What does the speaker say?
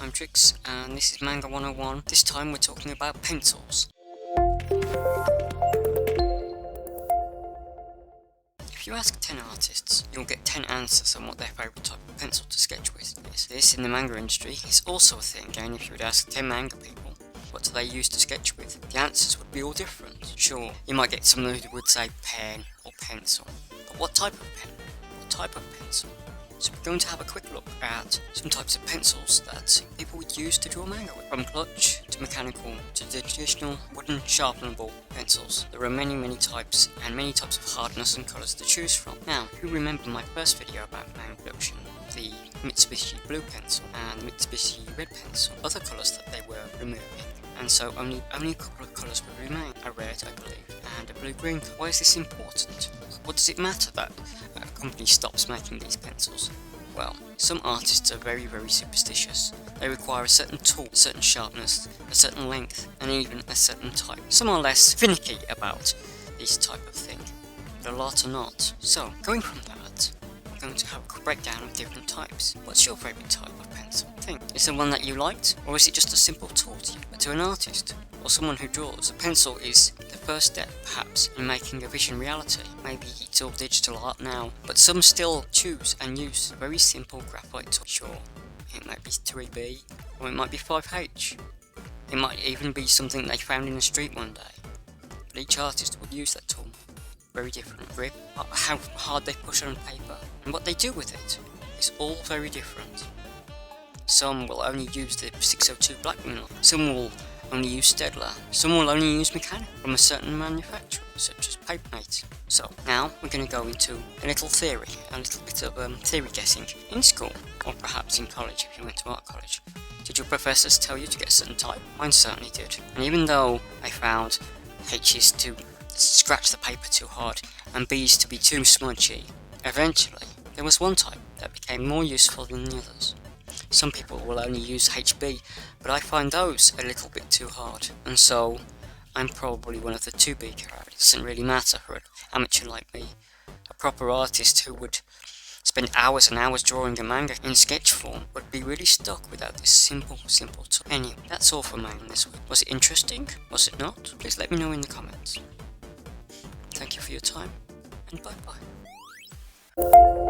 I'm Trix, and this is Manga 101. This time we're talking about pencils. If you ask 10 artists, you'll get 10 answers on what their favourite type of pencil to sketch with is. This, in the manga industry, is also a thing, and if you would ask 10 manga people, what do they use to sketch with, the answers would be all different. Sure, you might get someone who would say pen or pencil, but what type of pen? What type of pencil? So we're going to have a quick look at some types of pencils that people would use to draw manga with. From clutch to mechanical to the traditional wooden sharpenable pencils. There are many types and many types of hardness and colours to choose from. Now, if you remember my first video about manga production, the Mitsubishi blue pencil and the Mitsubishi red pencil, other colours that they were removing, and so only a couple of colours would remain, a red I believe, and a blue-green colour. Why is this important? What does it matter that a company stops making these pencils? Well, some artists are very superstitious. They require a certain tool, a certain sharpness, a certain length, and even a certain type. Some are less finicky about this type of thing, but a lot are not. So, going from that, we're going to have a breakdown of different types. What's your favourite type of pencil? Think, is there one that you liked, or is it just a simple tool to you? But to an artist, or someone who draws, a pencil is the first step, perhaps, in making a vision reality. Maybe it's all digital art now, but some still choose and use a very simple graphite tool. Sure, it might be 3B, or it might be 5H. It might even be something they found in the street one day. But each artist would use that tool. Very different. Grip, how hard they push on paper, and what they do with it is all very different. Some will only use the 602 Blackman, some will only use Stedler, some will only use mechanical from a certain manufacturer, such as Papermate. So, now we're going to go into a little theory, a little bit of theory guessing. In school, or perhaps in college if you went to art college, did your professors tell you to get a certain type? Mine certainly did. And even though I found H's to scratch the paper too hard and B's to be too smudgy, eventually there was one type that became more useful than the others. Some people will only use HB, but I find those a little bit too hard, and so I'm probably one of the 2B crowd. It doesn't really matter for an amateur like me. A proper artist who would spend hours and hours drawing a manga in sketch form would be really stuck without this simple tool. Anyway, that's all for manga this week. Was it interesting? Was it not? Please let me know in the comments. Thank you for your time, and bye bye.